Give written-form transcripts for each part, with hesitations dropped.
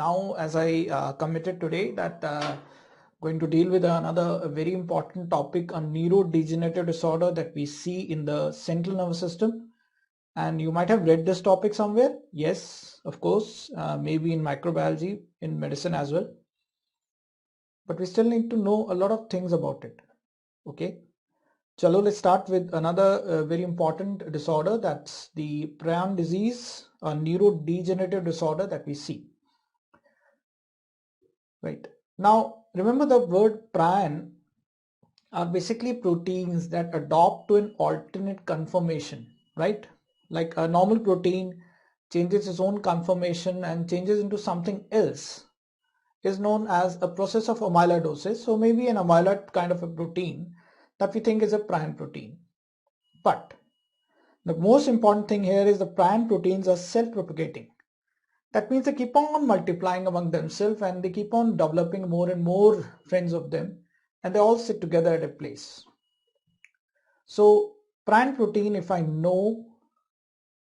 now as I committed today that going to deal with another very important topic on neurodegenerative disorder that we see in the central nervous system. And you might have read this topic somewhere. Yes, of course, maybe in microbiology, in medicine as well. But we still need to know a lot of things about it. Okay. Chalo, let's start with another very important disorder, that's the Prion disease, a neurodegenerative disorder that we see. Right. Now, remember the word prion are basically proteins that adopt to an alternate conformation, right? Like a normal protein changes its own conformation and changes into something else is known as a process of amyloidosis. So maybe an amyloid kind of a protein that we think is a prion protein. But the most important thing here is the prion proteins are self-propagating. That means they keep on multiplying among themselves and they keep on developing more and more friends of them, and they all sit together at a place. So prion protein, if I know,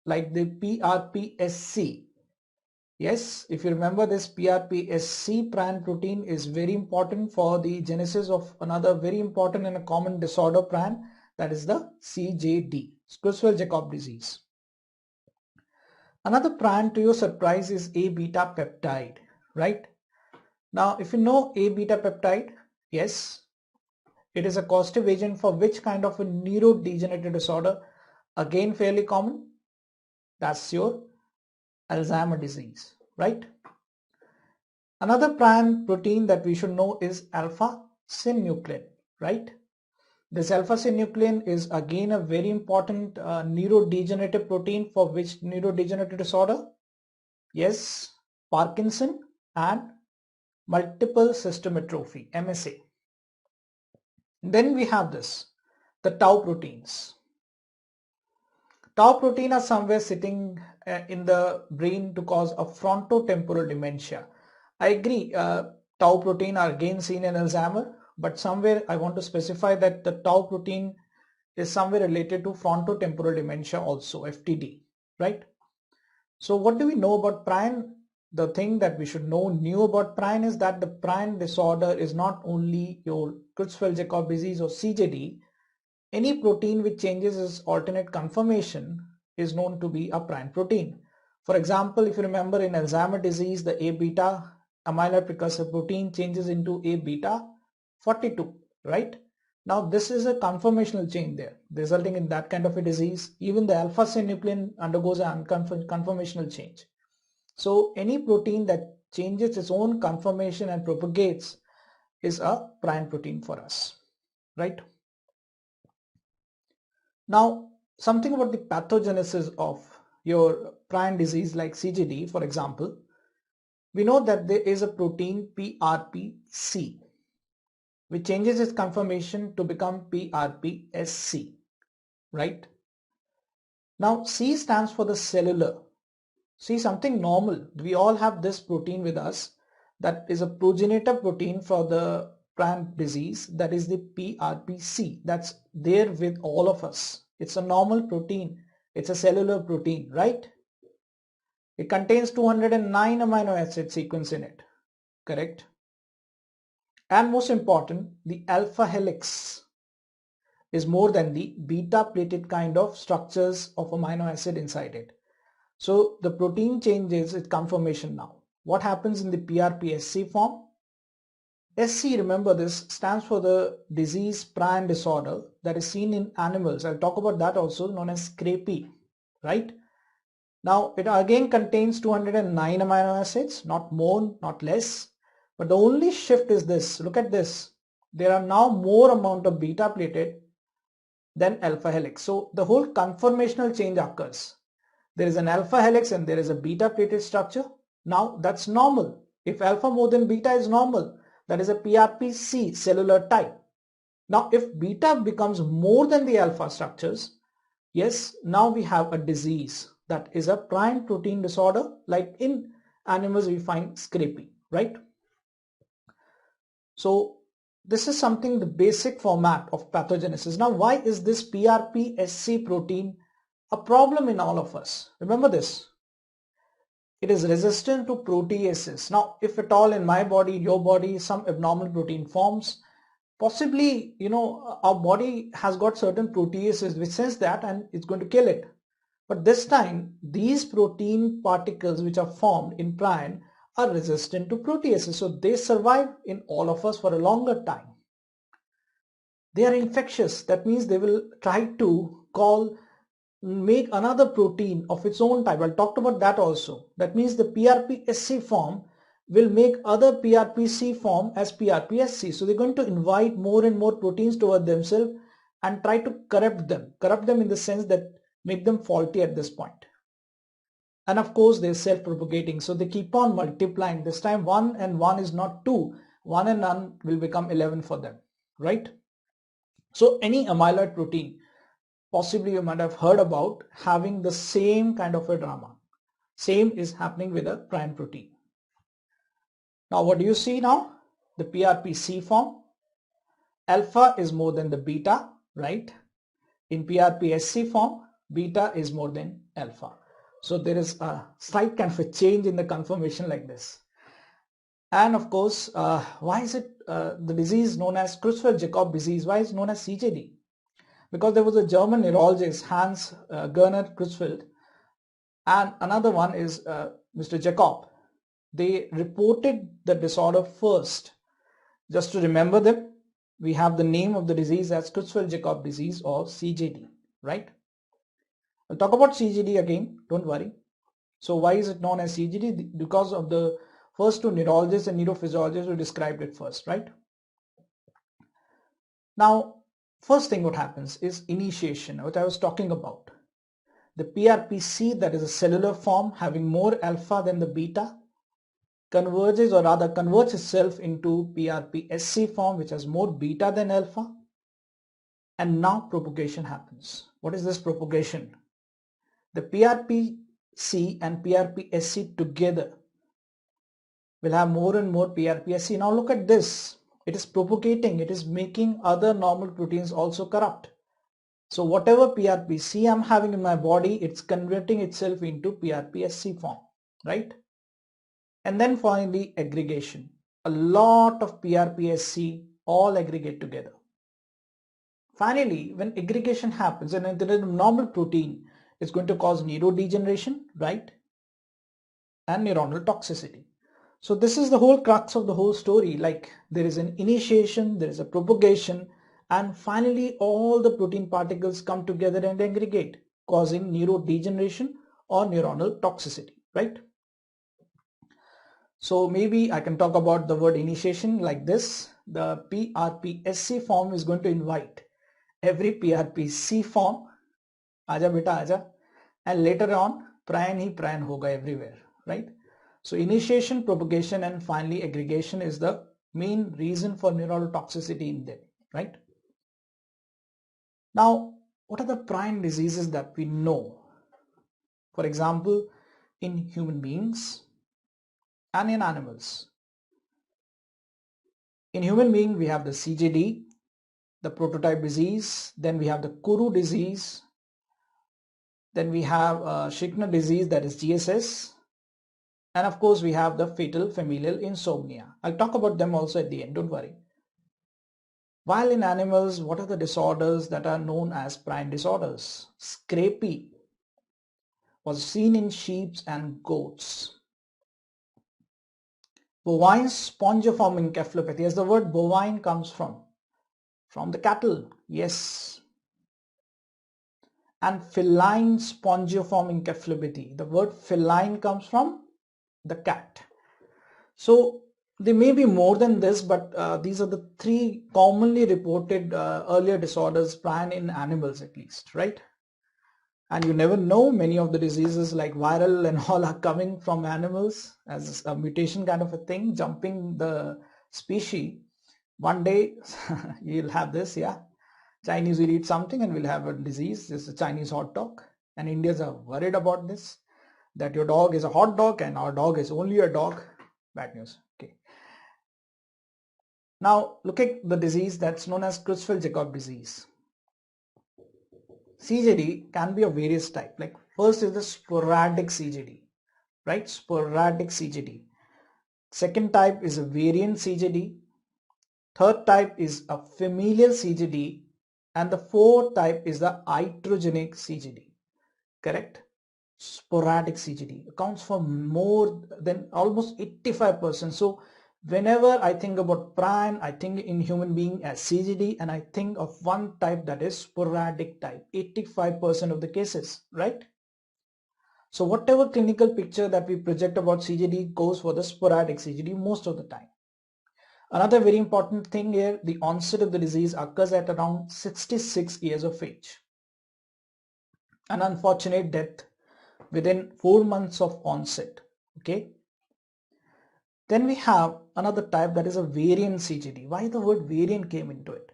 like the PRPSC, yes, if you remember, this PRPSC prion protein is very important for the genesis of another very important and a common disorder prion, that is the CJD, creutzfeldt-jakob disease. Another prion, to your surprise, is A-beta peptide, right? Now, if you know A-beta peptide, yes, it is a causative agent for which kind of a neurodegenerative disorder? Again, fairly common. That's your Alzheimer's disease, right? Another prion protein that we should know is alpha-synuclein, right? This alpha-synuclein is again a very important neurodegenerative protein for which neurodegenerative disorder? Yes, Parkinson and multiple system atrophy, MSA. Then we have this, the tau proteins. Tau protein are somewhere sitting in the brain to cause a frontotemporal dementia. I agree, tau protein are again seen in Alzheimer's, but somewhere I want to specify that the tau protein is somewhere related to frontotemporal dementia also, FTD, right? So what do we know about prion? The thing that we should know new about prion is that the prion disorder is not only your creutzfeldt-jakob disease or CJD. Any protein which changes its alternate conformation is known to be a prion protein. For example, if you remember in Alzheimer's disease, the A-beta amyloid precursor protein changes into A-beta 42, right? Now this is a conformational change there, resulting in that kind of a disease. Even the alpha-synuclein undergoes a conformational change. So any protein that changes its own conformation and propagates is a prion protein for us, right? Now, something about the pathogenesis of your prion disease like CJD, for example, we know that there is a protein PRPC, which changes its conformation to become PRPSC, right? Now, C stands for the cellular. See, something normal. We all have this protein with us that is a progenitor protein for the prion disease, that is the PRPC. That's there with all of us. It's a normal protein. It's a cellular protein, right? It contains 209 amino acid sequence in it, correct? And most important, the alpha helix is more than the beta plated kind of structures of amino acid inside it. So the protein changes its conformation now. What happens in the PRPSC form? SC, remember this, stands for the disease prion disorder that is seen in animals. I'll talk about that also, known as scrapie, right? Now it again contains 209 amino acids, not more, not less. But the only shift is this. Look at this. There are now more amount of beta plated than alpha helix. So the whole conformational change occurs. There is an alpha helix and there is a beta plated structure. Now that's normal. If alpha more than beta is normal, that is a PRPC cellular type. Now if beta becomes more than the alpha structures, yes, now we have a disease that is a prion protein disorder, like in animals we find scrapie, right? So this is something, the basic format of pathogenesis. Now why is this PRPSC protein a problem in all of us? Remember this. it is resistant to proteases. Now, if at all in my body, your body, some abnormal protein forms, possibly, our body has got certain proteases which sense that and it's going to kill it. But this time, these protein particles which are formed in prion are resistant to proteases. So they survive in all of us for a longer time. They are infectious. That means they will try to make another protein of its own type. I'll talk about that also. That means the PRPSC form will make other PRPC form as PRPSC. So they're going to invite more and more proteins toward themselves and try to corrupt them in the sense that make them faulty at this point. And of course they're self-propagating, so they keep on multiplying. This time 1 and 1 is not 2, 1 and 1 will become 11 for them, right? So any amyloid protein, possibly you might have heard about having the same kind of a drama. Same is happening with a prion protein. Now what do you see now? The PRPC form, alpha is more than the beta, right? In PRPSC form, beta is more than alpha. So there is a slight kind of a change in the conformation like this. And of course, why is it the disease known as creutzfeldt-jakob disease? Why is it known as CJD? Because there was a German neurologist, Hans Gerner Creutzfeldt, and another one is Mr. Jakob. They reported the disorder first. Just to remember them, we have the name of the disease as creutzfeldt-jakob disease or CJD, right? I'll talk about CJD again, don't worry. So why is it known as CJD? Because of the first two neurologists and neurophysiologists who described it first, right? Now, first thing what happens is initiation, which I was talking about. The PRPC, that is a cellular form having more alpha than the beta, converges or rather converts itself into PRPSC form which has more beta than alpha, and now propagation happens. What is this propagation? The PRPC and PRPSC together will have more and more PRPSC. Now look at this. It is propagating. It is making other normal proteins also corrupt. So whatever PRPC I'm having in my body, it's converting itself into PRPSC form, right? And then finally aggregation. A lot of PRPSC all aggregate together. Finally, when aggregation happens and there is a normal protein, it's going to cause neurodegeneration, right? And neuronal toxicity. So this is the whole crux of the whole story. Like there is an initiation, there is a propagation, and finally all the protein particles come together and aggregate, causing neurodegeneration or neuronal toxicity, right? So maybe I can talk about the word initiation like this. The PRPSC form is going to invite every PRPC form, aja beta aja, and later on prion hi prion hoga everywhere, right? So initiation, propagation, and finally aggregation is the main reason for neuronal toxicity in them, right? Now, what are the prion diseases that we know? For example, in human beings and in animals. In human being, we have the CJD, the prototype disease, then we have the Kuru disease, then we have Shikner disease, that is GSS, and of course we have the fatal familial insomnia. I'll talk about them also at the end, don't worry. While in animals, what are the disorders that are known as prion disorders? Scrapie was seen in sheep and goats. Bovine spongiform encephalopathy, as the word bovine comes from the cattle, yes. And feline spongiform encephalopathy, the word feline comes from the cat. So there may be more than this, but these are the three commonly reported earlier disorders, prion in animals at least, right? And you never know, many of the diseases like viral and all are coming from animals as a mutation kind of a thing, jumping the species. One day you'll have this, yeah. Chinese will eat something and will have a disease. This is a Chinese hot dog. And Indians are worried about this, that your dog is a hot dog and our dog is only a dog. Bad news. Okay. Now look at the disease that's known as creutzfeldt-jakob disease. CJD can be of various types. Like first is the sporadic CJD. right? Sporadic CJD. Second type is a variant CJD. Third type is a familial CJD. And the fourth type is the iatrogenic CJD. Correct? Sporadic CJD accounts for more than almost 85%. So whenever I think about prion, I think in human being as CJD, and I think of one type, that is sporadic type, 85% of the cases, right? So whatever clinical picture that we project about CJD goes for the sporadic CJD most of the time. Another very important thing here, the onset of the disease occurs at around 66 years of age. An unfortunate death within 4 months of onset. Okay. Then we have another type, that is a variant CJD. Why the word variant came into it?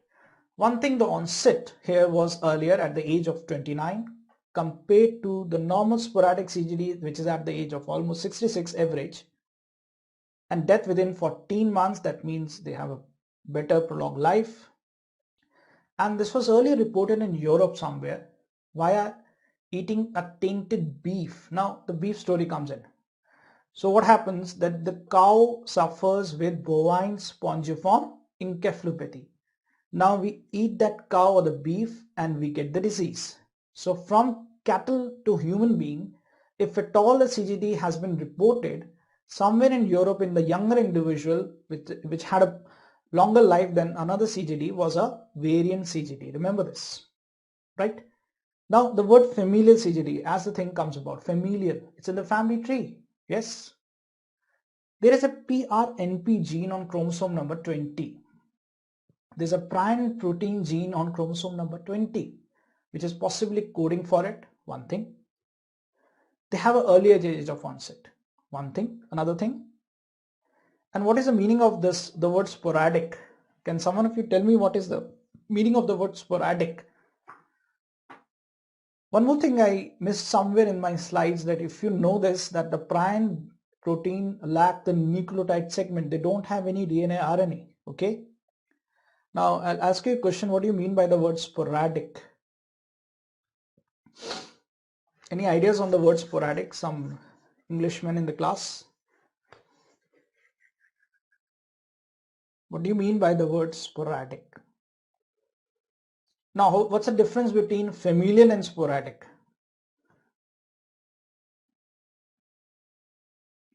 One thing, the onset here was earlier at the age of 29 compared to the normal sporadic CJD, which is at the age of almost 66 average, and death within 14 months. That means they have a better prolonged life. And this was earlier reported in Europe somewhere via eating a tainted beef. Now the beef story comes in. So what happens, that the cow suffers with bovine spongiform encephalopathy. Now we eat that cow or the beef and we get the disease. So from cattle to human being, if at all a CJD has been reported, somewhere in Europe in the younger individual which had a longer life than another CJD was a variant CJD. Remember this, right? Now the word familial CJD, as the thing comes about, familial, it's in the family tree. Yes. There is a PRNP gene on chromosome number 20. There's a prion protein gene on chromosome number 20, which is possibly coding for it. One thing. They have an earlier age of onset. One thing. Another thing. And what is the meaning of this, the word sporadic? Can someone of you tell me what is the meaning of the word sporadic? One more thing I missed somewhere in my slides, that if you know this, that the prion protein lack the nucleotide segment. They don't have any DNA, RNA. Okay. Now I'll ask you a question. What do you mean by the word sporadic? Any ideas on the word sporadic? Some Englishmen in the class? What do you mean by the word sporadic? Now, what's the difference between familial and sporadic?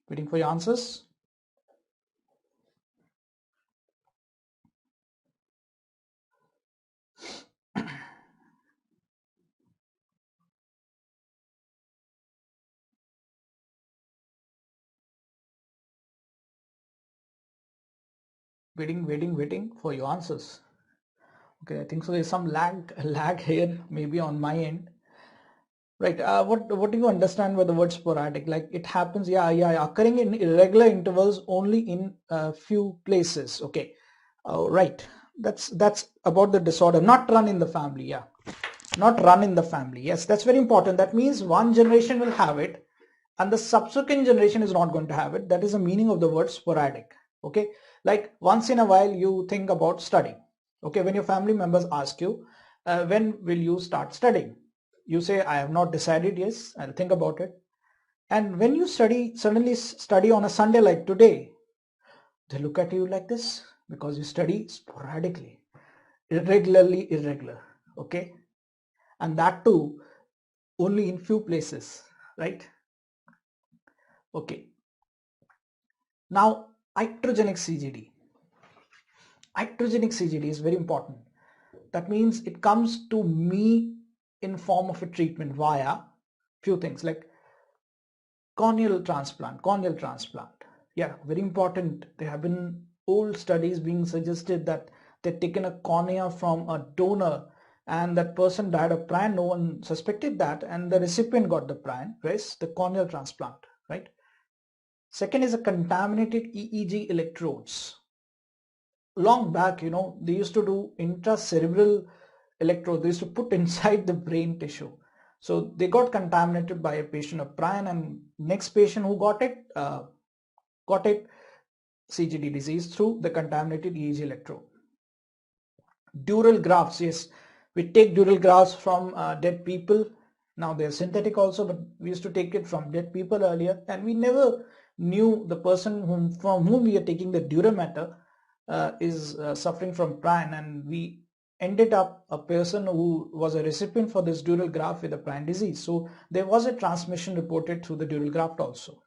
Waiting for your answers. Waiting for your answers. Okay, I think so. There's some lag here, maybe on my end. Right. What do you understand by the word sporadic? Like it happens, yeah, occurring in irregular intervals only in a few places. Okay. Right. That's about the disorder. Not run in the family. Yeah. Not run in the family. Yes, that's very important. That means one generation will have it and the subsequent generation is not going to have it. That is the meaning of the word sporadic. Okay. Like once in a while you think about studying. Okay. When your family members ask you, when will you start studying? You say, I have not decided. Yes, I'll think about it. And when you suddenly study on a Sunday like today, they look at you like this because you study sporadically, irregular. Okay. And that too only in few places, right? Okay. Now, iatrogenic CJD. Iatrogenic CJD is very important. That means it comes to me in form of a treatment via few things like corneal transplant. Yeah, very important. There have been old studies being suggested that they've taken a cornea from a donor and that person died of prion. No one suspected that, and the recipient got the prion. Yes, the corneal transplant, right? Second is a contaminated EEG electrodes. Long back, they used to do intracerebral electrode. They used to put inside the brain tissue. So they got contaminated by a patient of prion, and next patient who got it CJD disease through the contaminated EEG electrode. Dural grafts, yes, we take dural grafts from dead people Now they're synthetic also, but we used to take it from dead people earlier, and we never knew the person from whom we are taking the dura mater is suffering from prion, and we ended up a person who was a recipient for this dural graft with a Prion disease. So there was a transmission reported through the dural graft also.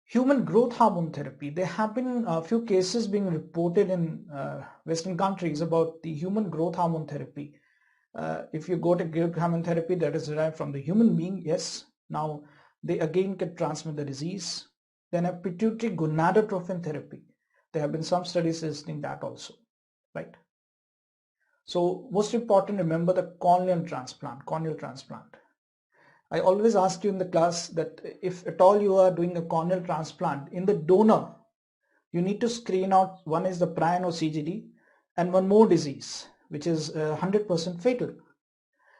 Human growth hormone therapy. There have been a few cases being reported in Western countries about the human growth hormone therapy. If you go to growth hormone therapy that is derived from the human being, yes, now they again can transmit the disease. Then a pituitary gonadotrophin therapy. There have been some studies suggesting that also, right? So most important, remember the corneal transplant. I always ask you in the class that if at all you are doing a corneal transplant, in the donor, you need to screen out, one is the prion or CJD, and one more disease, which is 100% fatal.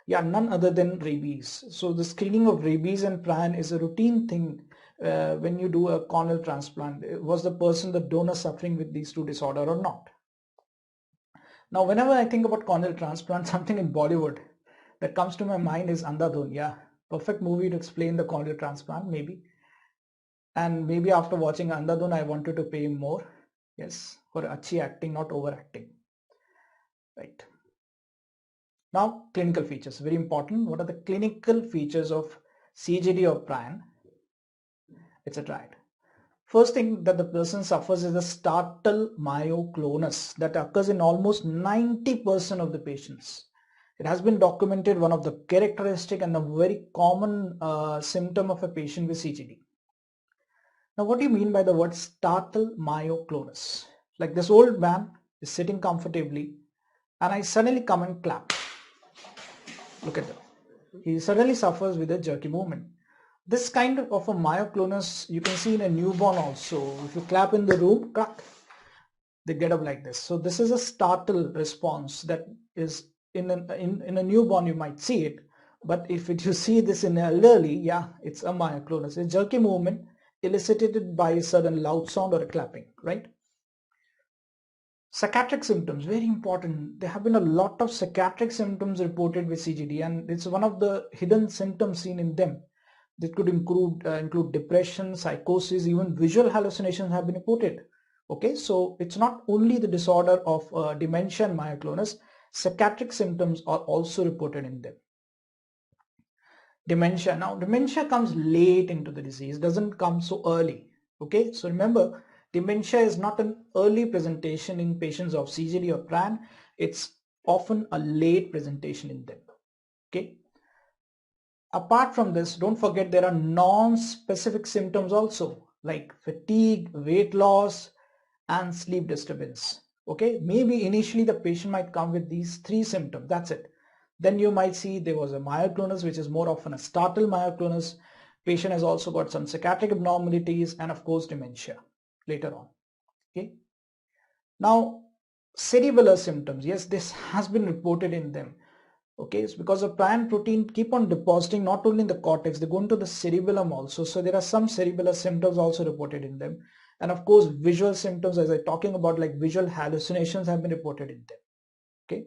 Yeah, none other than rabies. So the screening of rabies and prion is a routine thing when you do a corneal transplant. Was the person, the donor, suffering with these two disorders or not? Now, whenever I think about corneal transplant, something in Bollywood that comes to my mind is Andhadhun. Yeah, perfect movie to explain the corneal transplant, maybe. And maybe after watching Andhadhun, I wanted to pay him more. Yes, for achhi acting, not overacting. Right. Now, clinical features, very important. What are the clinical features of CJD or prion? It's a triad. First thing that the person suffers is a startle myoclonus that occurs in almost 90% of the patients. It has been documented, one of the characteristic and a very common symptom of a patient with CJD. Now, what do you mean by the word startle myoclonus? Like this old man is sitting comfortably and I suddenly come and clap. Look at that. He suddenly suffers with a jerky movement. This kind of a myoclonus you can see in a newborn also. If you clap in the room, crack, they get up like this. So this is a startle response that is in a newborn, you might see it. But if you see this in an elderly, yeah, it's a myoclonus. A jerky movement elicited by a sudden loud sound or a clapping, right? Psychiatric symptoms, very important. There have been a lot of psychiatric symptoms reported with CJD, and it's one of the hidden symptoms seen in them. That could include depression, psychosis, even visual hallucinations have been reported. Okay, so it's not only the disorder of dementia and myoclonus, psychiatric symptoms are also reported in them. Dementia. Now, dementia comes late into the disease, doesn't come so early. Okay, so remember, dementia is not an early presentation in patients of CJD or prion. It's often a late presentation in them. Okay. Apart from this, don't forget there are non-specific symptoms also, like fatigue, weight loss, and sleep disturbance. Okay, maybe initially the patient might come with these three symptoms, that's it. Then you might see there was a myoclonus, which is more often a startle myoclonus. Patient has also got some psychiatric abnormalities and of course dementia later on. Okay. Now, cerebellar symptoms, yes, this has been reported in them. Okay, it's because the prion protein keep on depositing not only in the cortex, they go into the cerebellum also. So there are some cerebellar symptoms also reported in them. And of course, visual symptoms, as I'm talking about, like visual hallucinations have been reported in them. Okay.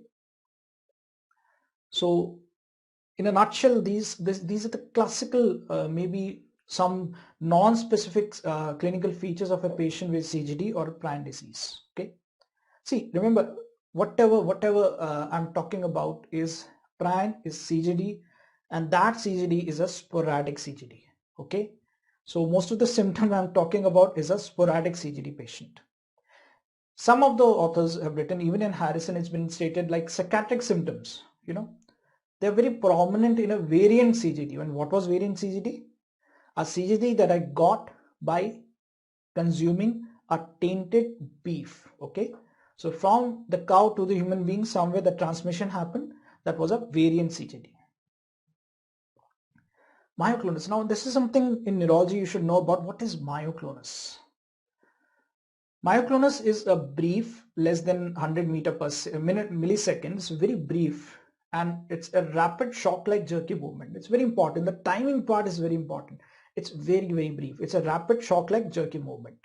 So in a nutshell, these are the classical, maybe some non-specific clinical features of a patient with CJD or prion disease. Okay. See, remember, whatever I'm talking about is prion is CJD, and that CJD is a sporadic CJD. Okay, so most of the symptoms I'm talking about is a sporadic CJD patient. Some of the authors have written, even in Harrison, it's been stated like psychiatric symptoms. They're very prominent in a variant CJD. And what was variant CJD? A CJD that I got by consuming a tainted beef. Okay. So from the cow to the human being, somewhere the transmission happened. That was a variant CJD. Myoclonus. Now this is something in neurology you should know about. What is myoclonus? Myoclonus is a brief, less than 100 meter per minute milliseconds, very brief, and it's a rapid shock-like jerky movement. It's very important. The timing part is very important. It's very, very brief. It's a rapid shock-like jerky movement.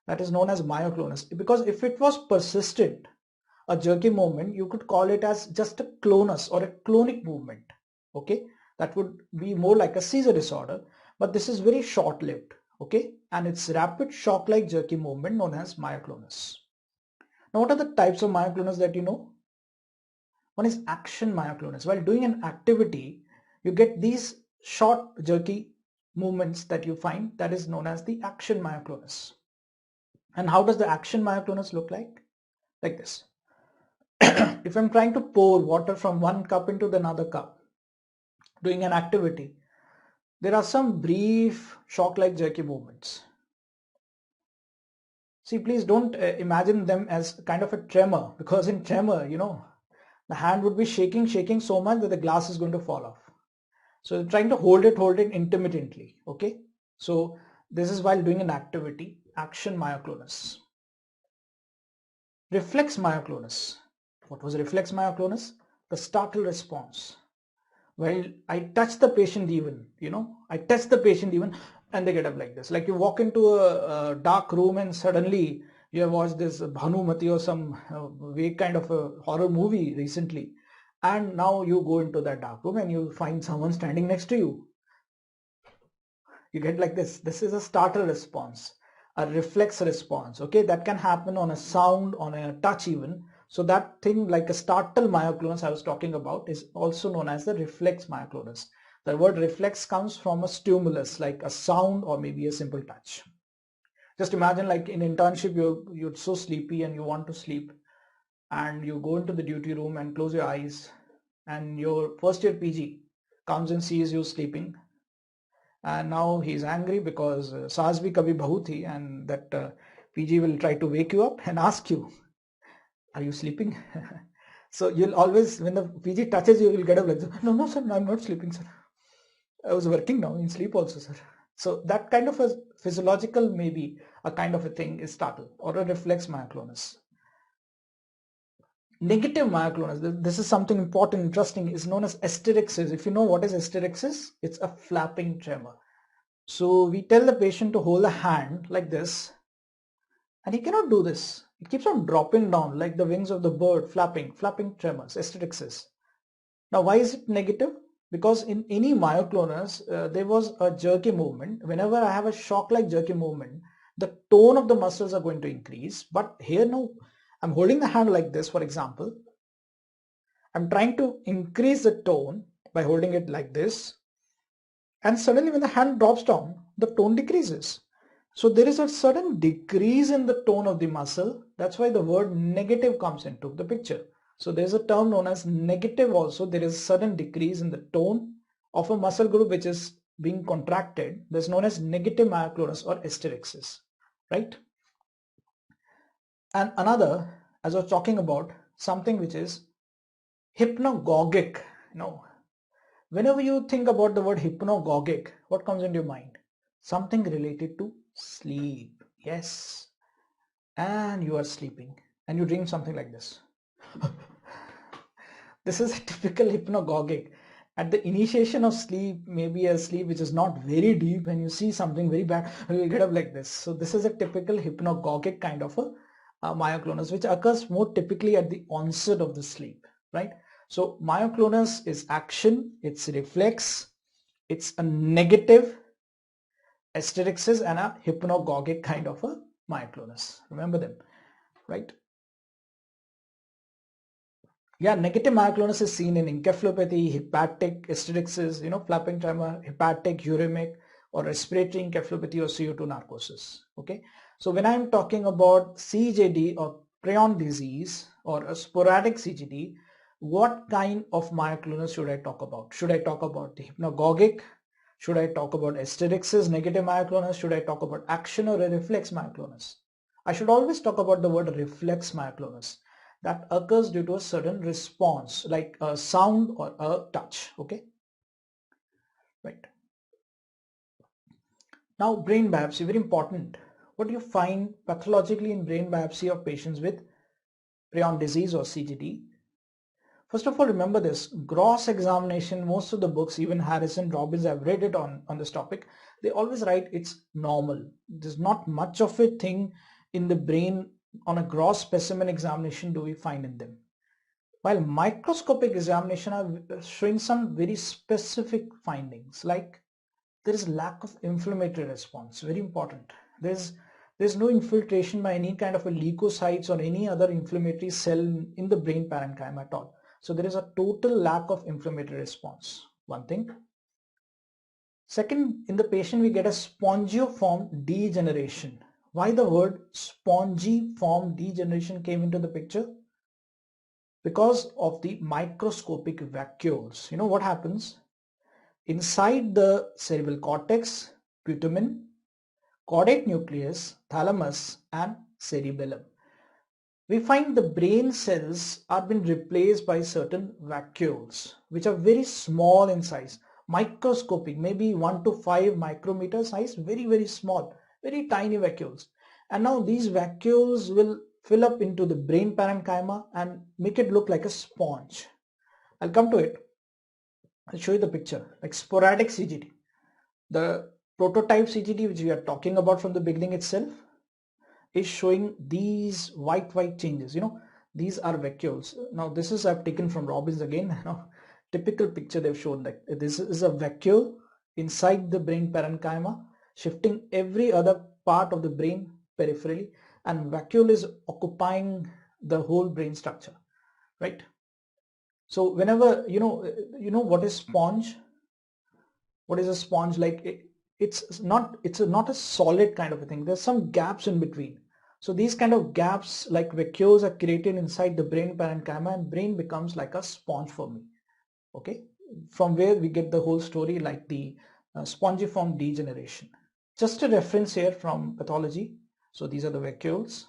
That is known as myoclonus, because if it was persistent, a jerky movement, you could call it as just a clonus or a clonic movement. okay? That would be more like a seizure disorder, but this is very short-lived, okay? And it's rapid shock-like jerky movement known as myoclonus. Now, what are the types of myoclonus that you know? One is action myoclonus. While doing an activity, you get these short jerky movements that you find, that is known as the action myoclonus. And how does the action myoclonus look like? Like this. If I'm trying to pour water from one cup into another cup, doing an activity, there are some brief shock-like jerky movements. See, please don't imagine them as kind of a tremor, because in tremor, you know, the hand would be shaking so much that the glass is going to fall off. So trying to hold it intermittently, okay? So this is while doing an activity, action myoclonus. Reflex myoclonus. What was reflex myoclonus? The startle response. Well, I touch the patient even, you know, and they get up like this. Like you walk into a dark room and suddenly you have watched this Bhanumati or some vague kind of a horror movie recently. And now you go into that dark room and you find someone standing next to you. You get like this. This is a startle response, a reflex response, okay? That can happen on a sound, on a touch even. So that thing like a startle myoclonus I was talking about is also known as the reflex myoclonus. The word reflex comes from a stimulus like a sound or maybe a simple touch. Just imagine like in internship you're so sleepy and you want to sleep, and you go into the duty room and close your eyes, and your first year PG comes and sees you sleeping, and now he's angry because saas bhi kabhi bahu thi, and that PG will try to wake you up and ask you, are you sleeping? So you'll always, when the PG touches you, you'll get up like, no sir, I'm not sleeping sir, I was working now in sleep also sir. So that kind of a physiological, maybe a kind of a thing is startle or a reflex myoclonus. Negative myoclonus, this is something important, interesting, is known as hysterexis. If you know what is hysterexis, it's a flapping tremor. So we tell the patient to hold a hand like this, and he cannot do this. It keeps on dropping down like the wings of the bird, flapping tremors, hysterexis. Now why is it negative? Because in any myoclonus, there was a jerky movement. Whenever I have a shock-like jerky movement, the tone of the muscles are going to increase. But here now, I'm holding the hand like this, for example. I'm trying to increase the tone by holding it like this. And suddenly when the hand drops down, the tone decreases. So there is a sudden decrease in the tone of the muscle. That's why the word negative comes into the picture. So there's a term known as negative also. There is a sudden decrease in the tone of a muscle group which is being contracted. That's known as negative myoclonus or hysterexis, right? And another, as I was talking about, something which is hypnagogic. Whenever you think about the word hypnagogic, what comes into your mind? Something related to sleep. Yes. And you are sleeping and you dream something like this. This is a typical hypnagogic. At the initiation of sleep, maybe a sleep which is not very deep, and you see something very bad, you will get up like this. So this is a typical hypnagogic kind of a myoclonus, which occurs more typically at the onset of the sleep, right? So myoclonus is action, it's reflex, it's a negative hysterexis and a hypnagogic kind of a myoclonus. Remember them, right? Yeah, negative myoclonus is seen in encephalopathy, hepatic hysterexis, flapping tremor, hepatic, uremic, or respiratory encephalopathy or CO2 narcosis. Okay, so when I'm talking about CJD or Prion disease or a sporadic CJD, what kind of myoclonus should I talk about? Should I talk about the hypnagogic? Should I talk about hysterexis, negative myoclonus? Should I talk about action or a reflex myoclonus? I should always talk about the word reflex myoclonus. That occurs due to a sudden response like a sound or a touch. Okay, right. Now brain biopsy, very important. What do you find pathologically in brain biopsy of patients with Prion disease or CJD? First of all, remember this gross examination. Most of the books, even Harrison, Robbins, I've read it on this topic, they always write it's normal. There's not much of a thing in the brain on a gross specimen examination do we find in them. while microscopic examination are showing some very specific findings, like there is lack of inflammatory response, very important. There's no infiltration by any kind of a leukocytes or any other inflammatory cell in the brain parenchyma at all. So there is a total lack of inflammatory response, one thing. Second, in the patient we get a spongiform degeneration. Why the word spongiform degeneration came into the picture? Because of the microscopic vacuoles. You know what happens? Inside the cerebral cortex, putamen, caudate nucleus, thalamus and cerebellum, we find the brain cells are being replaced by certain vacuoles which are very small in size, microscopic, maybe 1 to 5 micrometer size, very small, very tiny vacuoles. And now these vacuoles will fill up into the brain parenchyma and make it look like a sponge. I'll come to it. I'll show you the picture, like sporadic CJD. The prototype CJD which we are talking about from the beginning itself is showing these white changes. You know, these are vacuoles. Now this is I've taken from Robbins again. You know, typical picture they've shown, like this is a vacuole inside the brain parenchyma, shifting every other part of the brain peripherally, and vacuole is occupying the whole brain structure, right? So whenever you know what is sponge? What is a sponge? Like it's not a solid kind of a thing. There's some gaps in between. So these kind of gaps, like vacuoles, are created inside the brain parenchyma, and brain becomes like a sponge for me. Okay, from where we get the whole story, like the spongiform degeneration. Just a reference here from pathology. So these are the vacuoles.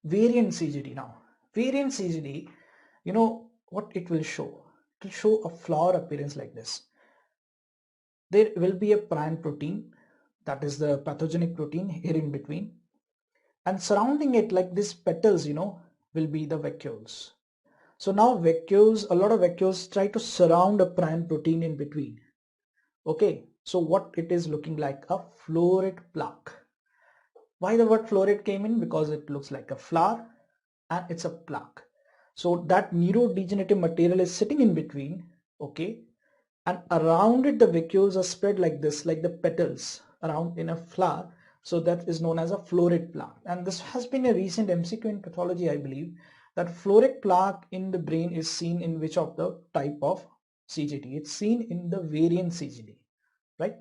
Variant CJD now. Variant CJD, you know what it will show? It will show a flower appearance like this. There will be a prion protein, that is the pathogenic protein here in between, and surrounding it, like these petals, you know, will be the vacuoles. So now vacuoles, a lot of vacuoles try to surround a prion protein in between. Okay, so what it is looking like? A floret plaque. Why the word floret came in? Because it looks like a flower and it's a plaque. So that neurodegenerative material is sitting in between, okay, and around it the vacuoles are spread like this, like the petals around in a flower. So that is known as a floret plaque. And this has been a recent MCQ in pathology, I believe, that floret plaque in the brain is seen in which of the type of CJD? It's seen in the variant CJD, right?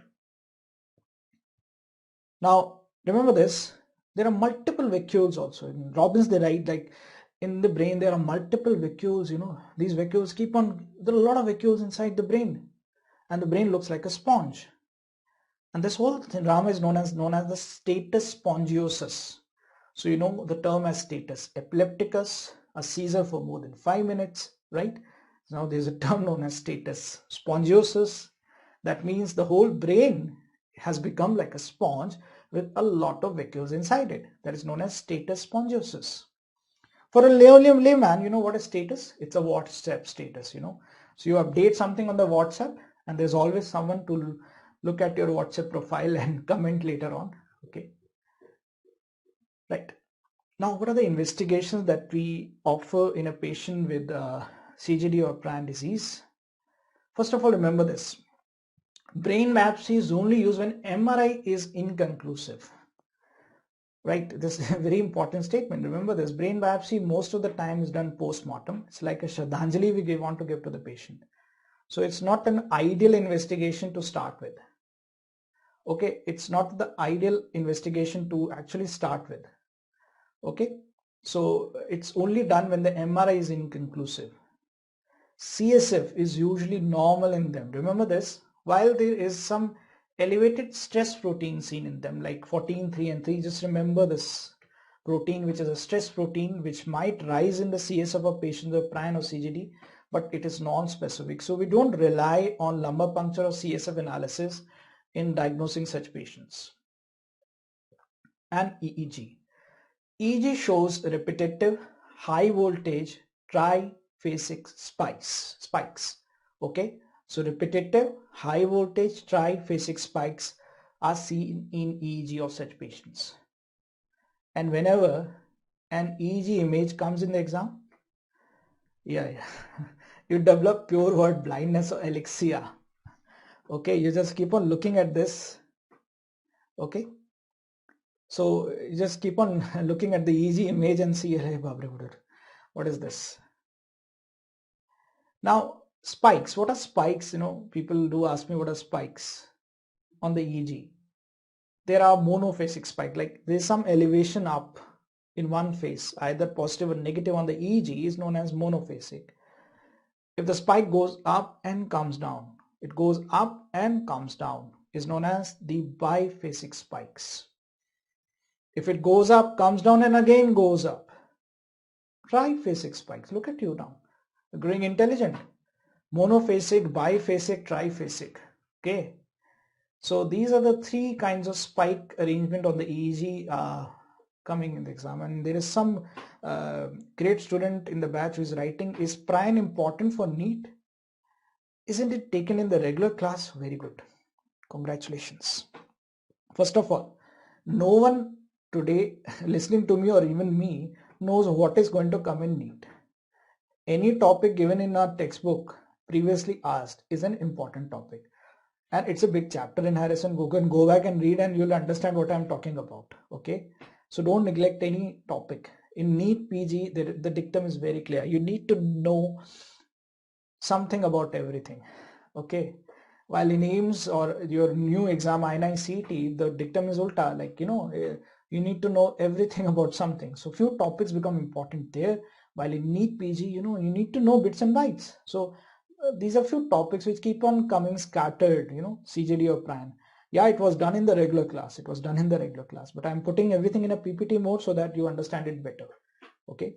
Now remember this, there are multiple vacuoles also. In Robbins they write, like in the brain there are multiple vacuoles, you know, these vacuoles keep on, there are a lot of vacuoles inside the brain, and the brain looks like a sponge. And this whole drama is known as the status spongiosus. So you know the term as status epilepticus, a seizure for more than 5 minutes, right? Now there's a term known as status spongiosus. That means the whole brain has become like a sponge with a lot of vacuoles inside it. That is known as status spongiosus. For a layman, you know what is status? It's a WhatsApp status, you know. So you update something on the WhatsApp, and there's always someone to look at your WhatsApp profile and comment later on. Okay, right. Now, what are the investigations that we offer in a patient with CJD or Prion disease? First of all, remember this. Brain biopsy is only used when MRI is inconclusive. Right, this is a very important statement. Remember this, brain biopsy most of the time is done post-mortem. It's like a Shraddhanjali we want to give to the patient. So it's not an ideal investigation to start with. Okay, it's not the ideal investigation to actually start with. Okay, so it's only done when the MRI is inconclusive. CSF is usually normal in them. Remember this, while there is some elevated stress protein seen in them, like 14-3 and 3, just remember this protein, which is a stress protein which might rise in the CSF of a patient with Prion or CJD, but it is non-specific. So we don't rely on lumbar puncture or CSF analysis in diagnosing such patients. And EEG. EEG shows repetitive high voltage triphasic spikes. Okay, so repetitive high voltage triphasic spikes are seen in EEG of such patients. And whenever an EEG image comes in the exam, Yeah. You develop pure word blindness or alexia. Okay, you just keep on looking at this. Okay, so you just keep on looking at the EEG image and see, hey, what is this? Now spikes, what are spikes? People do ask me what are spikes on the EEG. There are monophasic spike, like there's some elevation up in one phase, either positive or negative on the EEG, is known as monophasic. If the spike goes up and comes down, it goes up and comes down, is known as the biphasic spikes. If it goes up, comes down and again goes up, triphasic spikes. Look at you now, you're growing intelligent. Monophasic, biphasic, triphasic. Okay, so these are the three kinds of spike arrangement on the EEG coming in the exam. And there is some great student in the batch who is writing, is Prion important for NEET? Isn't it taken in the regular class? Very good, congratulations. First of all, no one today listening to me or even me knows what is going to come in NEET. Any topic given in our textbook previously asked is an important topic, and it's a big chapter in Harrison. You can go back and read and you'll understand what I'm talking about. Okay, so don't neglect any topic. In NEET PG, the dictum is very clear. You need to know something about everything. Okay, while in AIIMS or your new exam INI-CET, the dictum is ulta, like you need to know everything about something. So few topics become important there, while in NEET PG, you need to know bits and bytes. So these are few topics which keep on coming scattered, CJD or Prion. Yeah, it was done in the regular class, but I'm putting everything in a PPT mode so that you understand it better. Okay,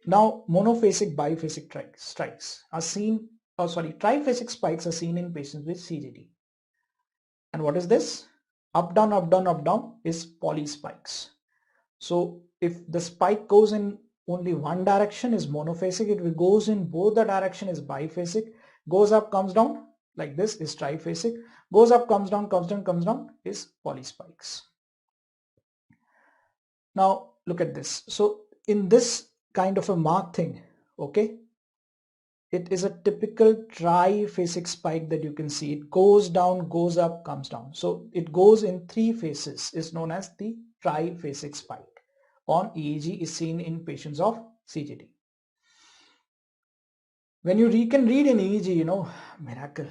now monophasic, biphasic strikes are seen, triphasic spikes are seen in patients with CJD. And what is this? Up down, up down, up down is polyspikes. So if the spike goes in only one direction is monophasic, if it goes in both the direction is biphasic, goes up, comes down like this is triphasic, goes up, comes down, comes down, comes down is polyspikes. Now look at this. So in this kind of a mark thing, okay, it is a typical triphasic spike that you can see. It goes down, goes up, comes down. So it goes in three phases, is known as the triphasic spike. On EEG is seen in patients of CJD. When you can read in EEG, miracle.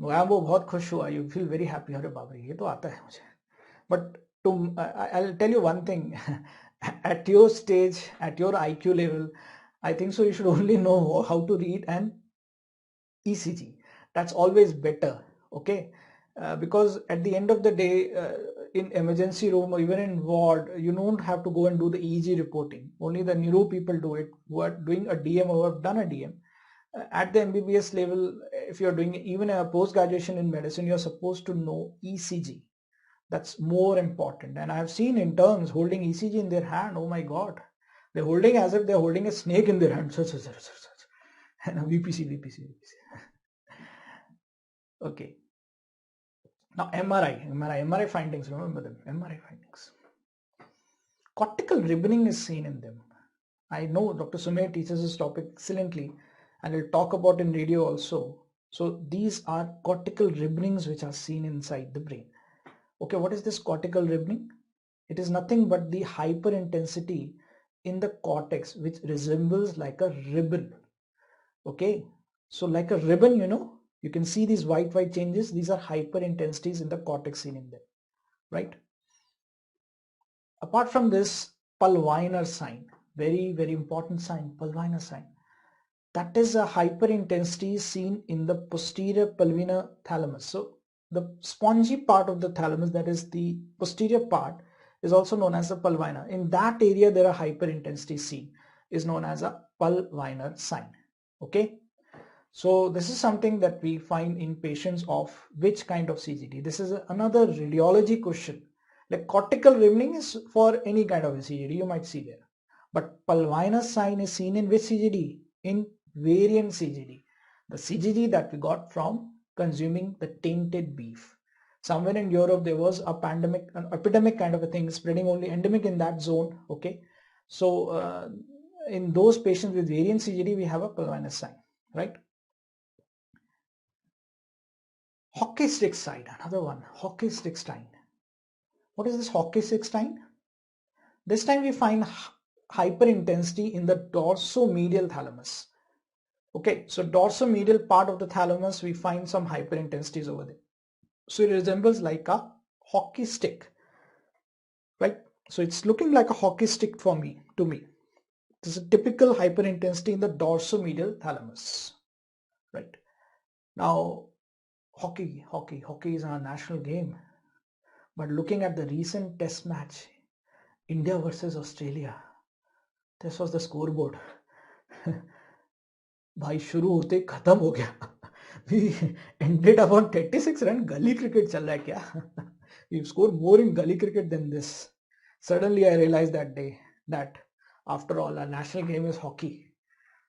मैं वो बहुत खुश हुआ. You feel very happy. अरे बाप रे, ये तो आता है मुझे. But I'll tell you one thing. At your stage, at your IQ level, I think so you should only know how to read an ECG. That's always better. Okay, because at the end of the day, in emergency room or even in ward, you don't have to go and do the EEG reporting. Only the neuro people do it who are doing a DM or have done a DM. At the MBBS level, if you're doing even a post-graduation in medicine, you're supposed to know ECG. That's more important. And I've seen interns holding ECG in their hand. Oh my God. They're holding as if they're holding a snake in their hand. And VPC. Okay. Now MRI findings, remember them, MRI findings. Cortical ribboning is seen in them. I know Dr. Sumer teaches this topic excellently and we'll talk about in radio also. So these are cortical ribbonings which are seen inside the brain. Okay, what is this cortical ribboning? It is nothing but the hyperintensity in the cortex which resembles like a ribbon. Okay, so like a ribbon, you can see these white changes. These are hyperintensities in the cortex seen in them, right? Apart from this, Pulvinar sign, very, very important sign, Pulvinar sign. That is a hyperintensity seen in the posterior pulvinar thalamus. So the spongy part of the thalamus, that is the posterior part, is also known as the pulvinar. In that area, there are hyperintensity seen, is known as a Pulvinar sign. Okay. So this is something that we find in patients of which kind of CJD. This is another radiology question. Like cortical ribboning is for any kind of a CJD, you might see there. But Pulvinar sign is seen in which CJD? In variant CJD. The CJD that we got from consuming the tainted beef. Somewhere in Europe there was a pandemic, an epidemic kind of a thing spreading only endemic in that zone. Okay. So in those patients with variant CJD, we have a Pulvinus sign, right? Hockey stick sign, another one, hockey stick sign. What is this hockey stick sign? This time we find hyperintensity in the dorsomedial thalamus. Okay, so dorsomedial part of the thalamus, we find some hyperintensities over there. So it resembles like a hockey stick, right? So it's looking like a hockey stick to me. This is a typical hyperintensity in the dorsomedial thalamus, right? Now, hockey is our national game. But looking at the recent test match, India versus Australia, this was the scoreboard. भाई शुरू होते खत्म हो गया. We ended up on 36 run. Gully cricket चल रहा है क्या? We've scored more in gully cricket than this. Suddenly I realized that day that after all our national game is hockey.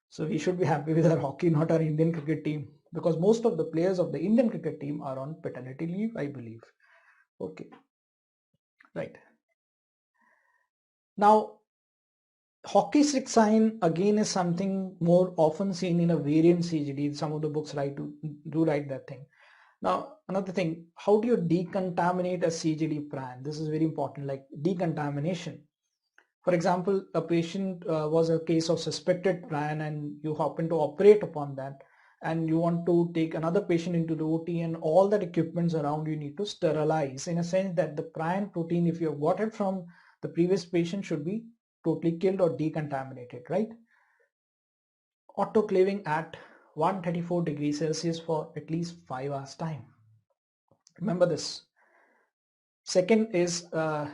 So we should be happy with our hockey, not our Indian cricket team, because most of the players of the Indian cricket team are on paternity leave, I believe. Okay, right. Now, hockey stick sign again is something more often seen in a variant CJD. Some of the books do write that thing. Now, another thing, how do you decontaminate a CJD Prion? This is very important, like decontamination. For example, a patient was a case of suspected Prion and you happen to operate upon that, and you want to take another patient into the OT, and all that equipments around you need to sterilize, in a sense that the Prion protein, if you have got it from the previous patient, should be totally killed or decontaminated, right? Autoclaving at 134 degrees Celsius for at least 5 hours time. Remember this. Second is 2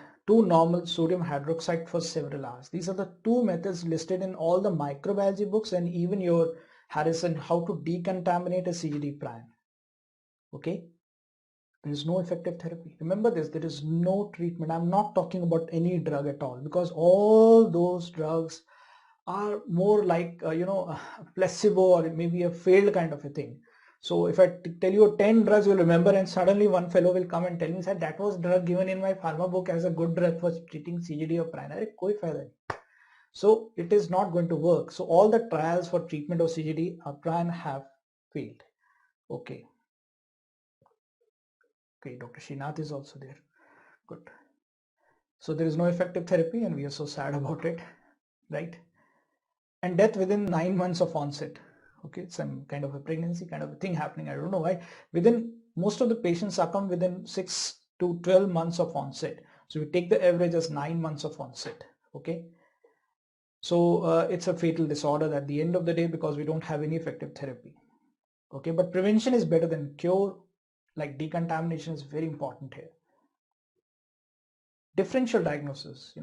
normal sodium hydroxide for several hours. These are the 2 methods listed in all the microbiology books and even your Harrison, how to decontaminate a CJD Prion. Okay, there is no effective therapy. Remember this, there is no treatment. I'm not talking about any drug at all, because all those drugs are more like a placebo or maybe a failed kind of a thing. So if I tell you 10 drugs, you'll remember, and suddenly one fellow will come and tell me, sir, that was drug given in my pharma book as a good drug for treating CJD or Prion. Koi fayda nahi. So it is not going to work. So all the trials for treatment of CJD or Prion have failed. Okay. Okay, Dr. Srinath is also there. Good. So there is no effective therapy and we are so sad about it, right? And death within 9 months of onset. Okay, some kind of a pregnancy kind of a thing happening. I don't know why. Most of the patients succumb within 6 to 12 months of onset. So we take the average as 9 months of onset. Okay. So it's a fatal disorder at the end of the day because we don't have any effective therapy. Okay, but prevention is better than cure. Like decontamination is very important here. Differential diagnosis,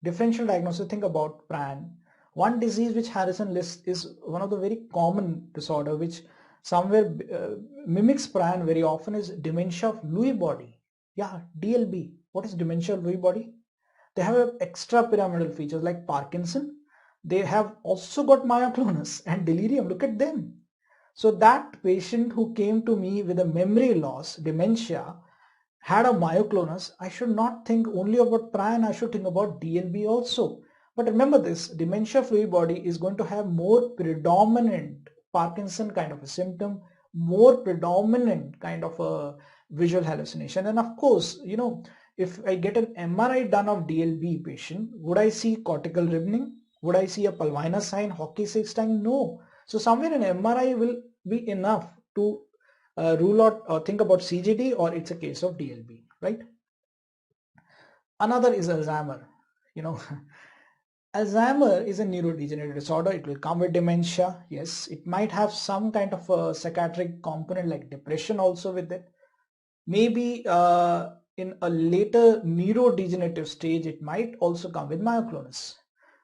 differential diagnosis, think about Prion. One disease which Harrison lists is one of the very common disorder which somewhere mimics Prion very often is dementia of Lewy body. Yeah, DLB. What is dementia of Lewy body? They have extrapyramidal features like Parkinson. They have also got myoclonus and delirium. Look at them. So that patient who came to me with a memory loss, dementia, had a myoclonus, I should not think only about Prion, I should think about DLB also. But remember this, dementia of Lewy body is going to have more predominant Parkinson kind of a symptom, more predominant kind of a visual hallucination. And of course, if I get an MRI done of DLB patient, would I see cortical ribbing? Would I see a Pulvinus sign, hockey stick sign? No. So somewhere an MRI will be enough to rule out or think about CJD or it's a case of DLB, right? Another is Alzheimer. Alzheimer is a neurodegenerative disorder. It will come with dementia. Yes, it might have some kind of a psychiatric component like depression also with it. Maybe in a later neurodegenerative stage, it might also come with myoclonus.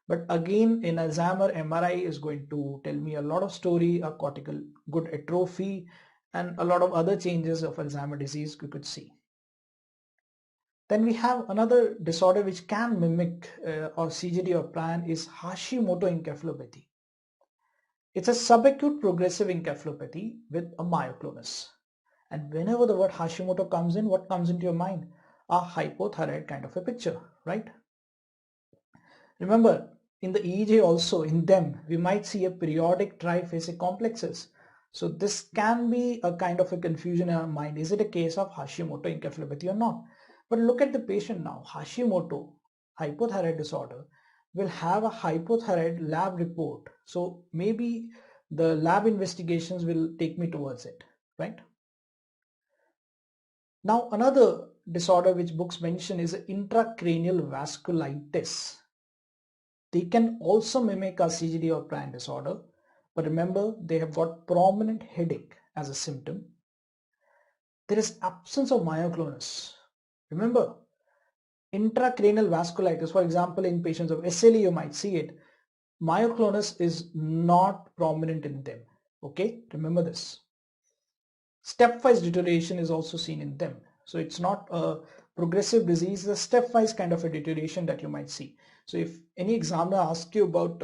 But again, in Alzheimer, MRI is going to tell me a lot of story, a cortical good atrophy, and a lot of other changes of Alzheimer disease you could see. Then we have another disorder which can mimic or CJD or Prion is Hashimoto encephalopathy. It's a subacute progressive encephalopathy with a myoclonus. And whenever the word Hashimoto comes in, what comes into your mind? A hypothyroid kind of a picture, right? Remember, in the EEG also, in them, we might see a periodic triphasic complexes. So this can be a kind of a confusion in our mind. Is it a case of Hashimoto encephalopathy or not? But look at the patient now. Hashimoto hypothyroid disorder will have a hypothyroid lab report. So maybe the lab investigations will take me towards it, right? Now another disorder which books mention is intracranial vasculitis. They can also mimic a CJD or Prion disorder, but remember they have got prominent headache as a symptom. There is absence of myoclonus. Remember, intracranial vasculitis, for example, in patients of SLE you might see it. Myoclonus is not prominent in them. Okay, remember this. Stepwise deterioration is also seen in them. So it's not a progressive disease, it's a stepwise kind of a deterioration that you might see. So if any examiner asks you about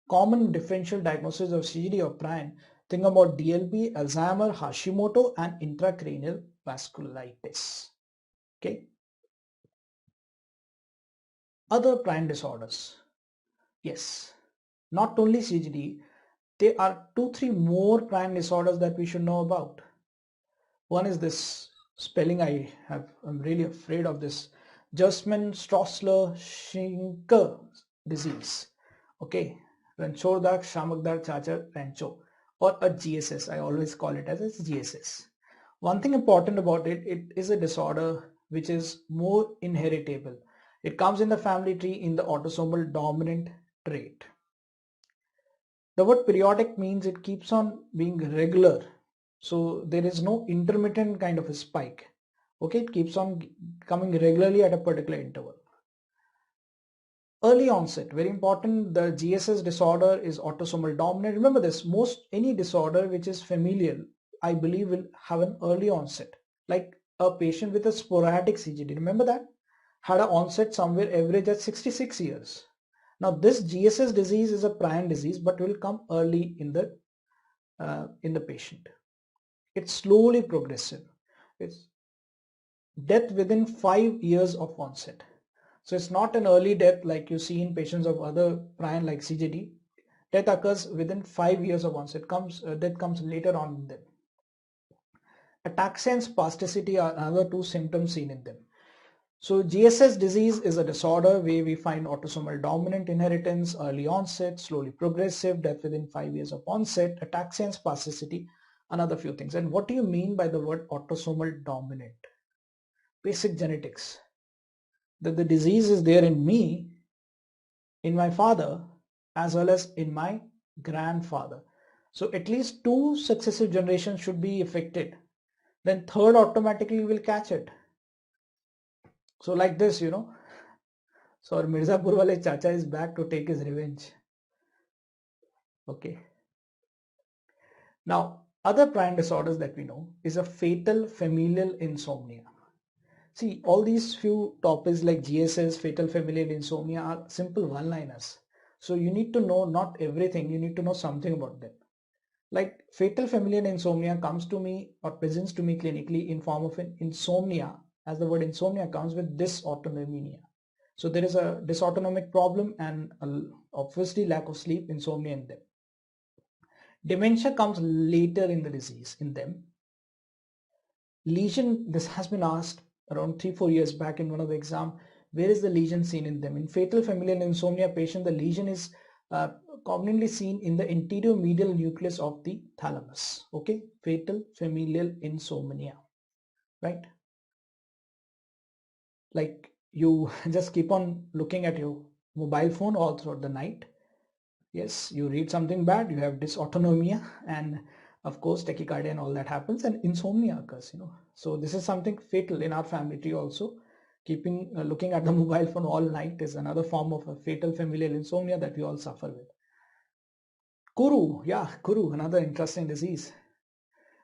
common differential diagnosis of CJD or Prion, think about DLB, Alzheimer, Hashimoto and intracranial vasculitis. Okay. Other Prion disorders. Yes, not only CJD, there are 2-3 more Prion disorders that we should know about. One is this spelling I'm really afraid of this. Gerstmann-Straussler-Scheinker disease. Okay, Ranchodak Shamakdar Chachar Rancho, or a GSS. I always call it as a GSS. One thing important about it, it is a disorder which is more inheritable. It comes in the family tree in the autosomal dominant trait. The word periodic means it keeps on being regular. So there is no intermittent kind of a spike. Okay, it keeps on coming regularly at a particular interval. Early onset, very important. The GSS disorder is autosomal dominant. Remember this, any disorder which is familial, I believe will have an early onset. Like a patient with a sporadic CJD, remember that? Had an onset somewhere average at 66 years. Now this GSS disease is a Prion disease but will come early in the patient. It's slowly progressive. It's death within 5 years of onset. So it's not an early death like you see in patients of other Prion like CJD. Death occurs within 5 years of onset. Death comes later on in them. Ataxia and spasticity are another 2 symptoms seen in them. So GSS disease is a disorder where we find autosomal dominant inheritance, early onset, slowly progressive, death within 5 years of onset, ataxia and spasticity, another few things. And what do you mean by the word autosomal dominant? Basic genetics. That the disease is there in me, in my father, as well as in my grandfather. So at least 2 successive generations should be affected. Then third automatically will catch it. So like this, So our Mirzapur wale chacha is back to take his revenge. Okay. Now, other Prion disorders that we know is a fatal familial insomnia. See, all these few topics like GSS, fatal familial insomnia are simple one-liners. So you need to know not everything, you need to know something about them. Like fatal familial insomnia comes to me or presents to me clinically in form of an insomnia, as the word insomnia comes with dysautonomia. So there is a dysautonomic problem and obviously lack of sleep, insomnia in them. Dementia comes later in the disease in them. Lesion, this has been asked around 3-4 years back in one of the exam, where is the lesion seen in them? In fatal familial insomnia patient, the lesion is commonly seen in the anterior medial nucleus of the thalamus. Okay, fatal familial insomnia, right? Like you just keep on looking at your mobile phone all throughout the night. Yes, you read something bad, you have dysautonomia, and of course tachycardia and all that happens, and insomnia occurs. So this is something fatal in our family tree also. Looking at the mobile phone all night is another form of a fatal familial insomnia that we all suffer with. Kuru, another interesting disease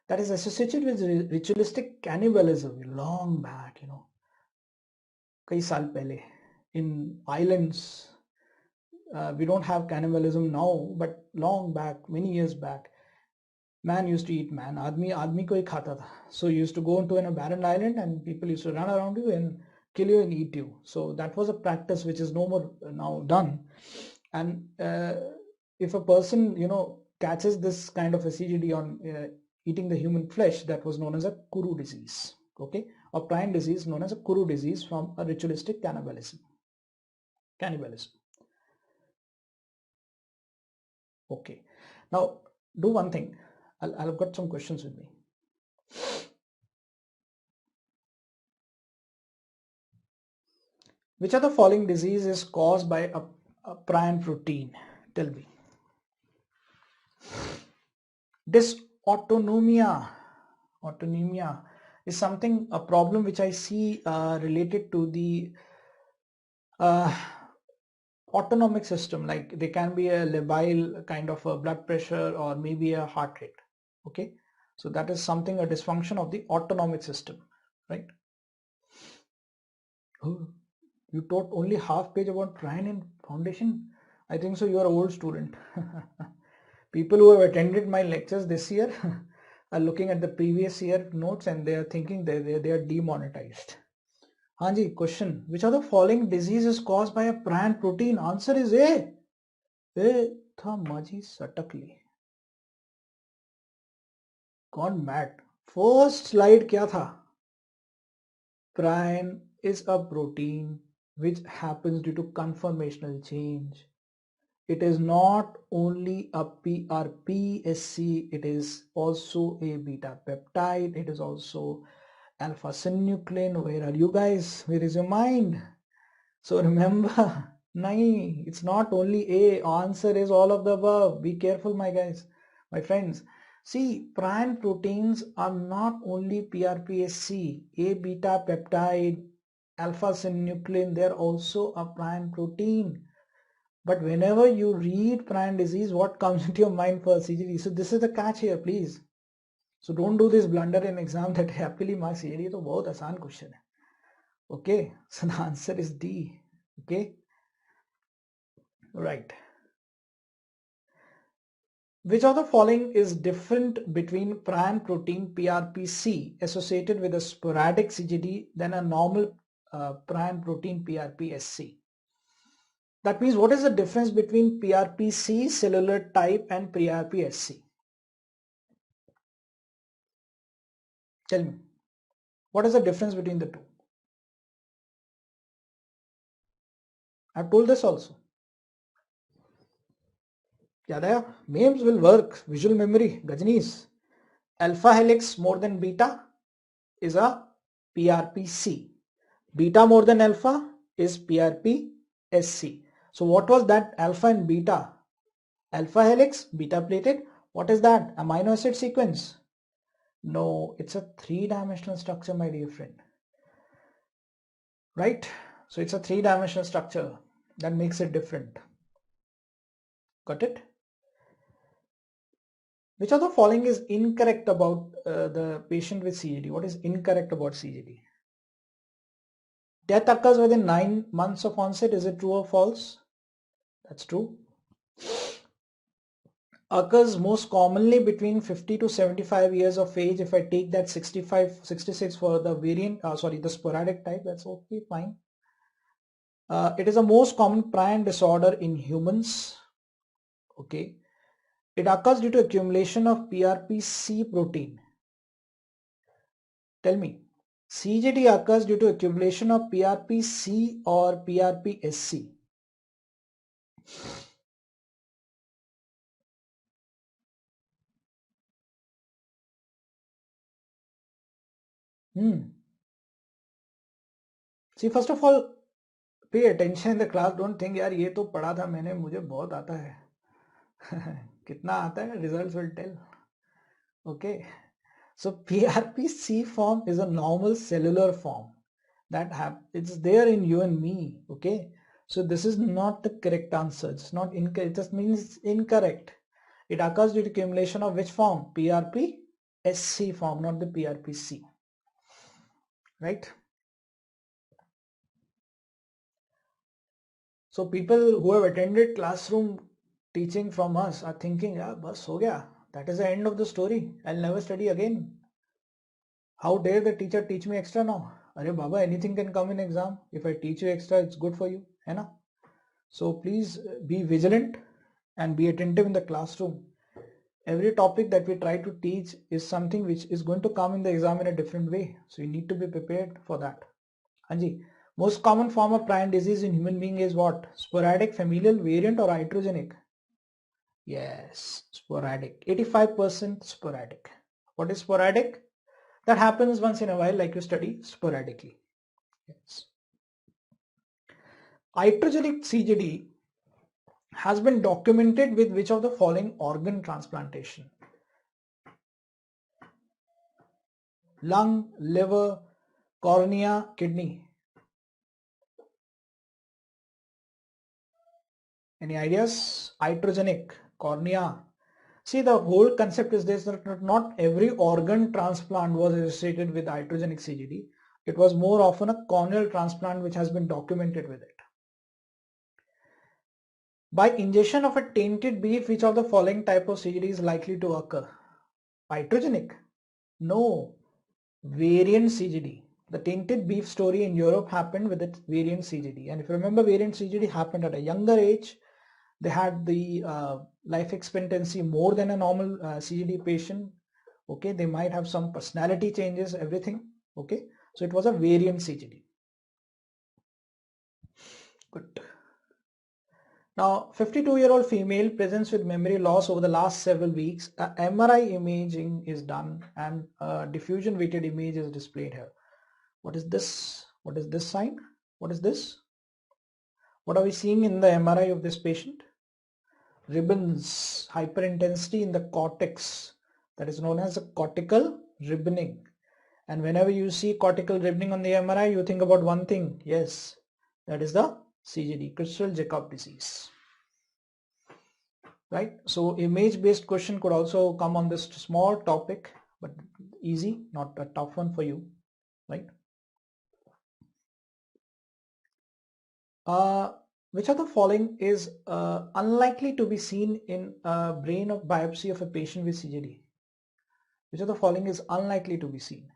that is associated with ritualistic cannibalism long back, kai saal pehle in islands. We don't have cannibalism now, but long back, many years back, man used to eat man. Aadmi ko hi khata tha. So you used to go into a barren island and people used to run around you and kill you and eat you. So that was a practice which is no more now done. And if a person, catches this kind of a CJD on eating the human flesh, that was known as a Kuru disease, okay, or Prion disease known as a Kuru disease from a ritualistic cannibalism. Okay, now do one thing. I've got some questions with me. Which of the following disease is caused by a prion protein? Tell me. Dysautonomia is a problem which I see related to the autonomic system, like there can be a labile kind of a blood pressure or maybe a heart rate. Okay, so that is a dysfunction of the autonomic system, right? Oh, you taught only half page about prion in foundation. I think so you are an old student. People who have attended my lectures this year are looking at the previous year notes and they are thinking they are demonetized. Hanji, question. Which of the following disease is caused by a prion protein? Answer is A. Tha maji satakli. Gone mad. First slide kya tha? Prion is a protein which happens due to conformational change. It is not only a PRPSC, it is also a beta peptide, it is also alpha synuclein. Where are you guys? Where is your mind? So remember, nahi, it's not only A. Answer is all of the above. Be careful, my guys, my friends. See, prion proteins are not only PRPSC, A beta peptide, alpha synuclein, they're also a prion protein. But whenever you read prion disease, what comes into your mind for CJD? So this is the catch here, please. So don't do this blunder in exam that happily marks CJD to bahut aasan question hai. Okay, so the answer is D. Okay, right. Which of the following is different between prion protein PRPC associated with a sporadic CJD than a normal prion protein PRPSC? That means what is the difference between PRPC cellular type and PRPSC? Tell me, what is the difference between the two? I've told this also. Yeah, MAMES will work. Visual memory, Gajnis. Alpha helix more than beta is a PRPC. Beta more than alpha is PRPSC. So what was that alpha and beta? Alpha helix, beta plated. What is that? Amino acid sequence? No, it's a three-dimensional structure, my dear friend. Right? So it's a three-dimensional structure that makes it different. Got it? Which of the following is incorrect about the patient with CJD? What is incorrect about CJD? Death occurs within 9 months of onset. Is it true or false? That's true. Occurs most commonly between 50 to 75 years of age. If I take that 65, 66 for the variant, the sporadic type, that's okay, fine. It is a most common prion disorder in humans. Okay. It occurs due to accumulation of PRPC protein. Tell me, CJD occurs due to accumulation of PRPC or PRPSC? See, first of all, pay attention in the class. Don't think यार ये तो पढ़ा था मैंने, मुझे बहुत आता है. कितना आता है? Results will tell. Okay. So PRPC form is a normal cellular form that it's there in you and me. Okay. So this is not the correct answer. It's not incorrect. It just means it's incorrect. It occurs due to accumulation of which form? PRPSC form, not the PRPC. Right? So people who have attended classroom teaching from us are thinking, yeah, bas ho gaya. That is the end of the story. I'll never study again. How dare the teacher teach me extra now? Arey Baba, anything can come in exam. If I teach you extra, it's good for you, है ना? So please be vigilant and be attentive in the classroom. Every topic that we try to teach is something which is going to come in the exam in a different way. So you need to be prepared for that. Anji, most common form of prion disease in human being is what? Sporadic, familial, variant or iatrogenic? Yes, sporadic. 85% sporadic. What is sporadic? That happens once in a while, like you study sporadically. Yes. Iatrogenic CJD has been documented with which of the following organ transplantation? Lung, liver, cornea, kidney. Any ideas? Iatrogenic, cornea. See, the whole concept is this, that not every organ transplant was associated with iatrogenic CJD. It was more often a corneal transplant which has been documented with it. By ingestion of a tainted beef, which of the following type of CJD is likely to occur? Iatrogenic? No. Variant CJD. The tainted beef story in Europe happened with its variant CJD. And if you remember, variant CJD happened at a younger age. They had the life expectancy more than a normal CJD patient. Okay, they might have some personality changes, everything. Okay, so it was a variant CJD. Good. Now, 52-year-old female presents with memory loss over the last several weeks. A MRI imaging is done and a diffusion weighted image is displayed here. What is this? What is this sign? What is this? What are we seeing in the MRI of this patient? Ribbons, hyperintensity in the cortex, that is known as a cortical ribboning. And whenever you see cortical ribboning on the MRI, you think about one thing. Yes, that is the CJD, creutzfeldt-jakob disease. Right? So image based question could also come on this small topic, but easy, not a tough one for you. Right? Which of the following is unlikely to be seen in a brain of biopsy of a patient with CJD? Which of the following is unlikely to be seen?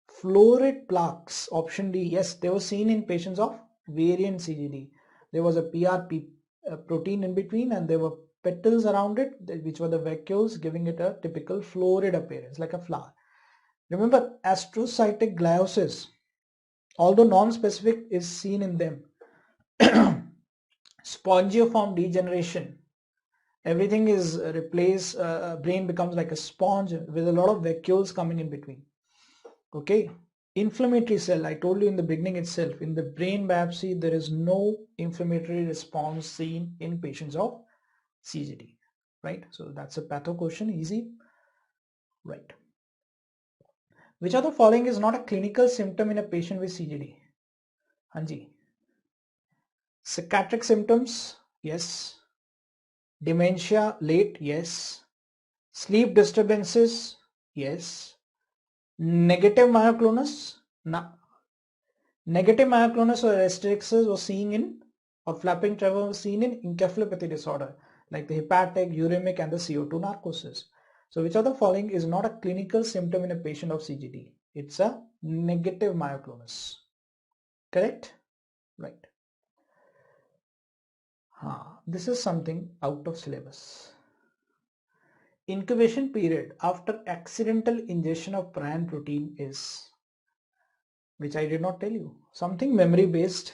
Florid plaques, option D. Yes, they were seen in patients of variant CJD. There was a PRP protein in between and there were petals around it, which were the vacuoles, giving it a typical florid appearance like a flower. Remember, astrocytic gliosis, although non-specific, is seen in them. Spongiform degeneration, everything is replaced, brain becomes like a sponge with a lot of vacuoles coming in between. Okay, inflammatory cell, I told you in the beginning itself, in the brain biopsy there is no inflammatory response seen in patients of CJD, right? So that's a patho question, easy, right? Which of the following is not a clinical symptom in a patient with CJD? Hanji. Psychiatric symptoms, yes. Dementia late, yes. Sleep disturbances, yes. Negative myoclonus, no. Negative myoclonus or restrictions was seen in, or flapping tremor was seen in encephalopathy disorder, like the hepatic, uremic and the CO2 narcosis. So which of the following is not a clinical symptom in a patient of CJD? It's a negative myoclonus. Correct? Right. This is something out of syllabus. Incubation period after accidental ingestion of prion protein is, which I did not tell you. Something memory based,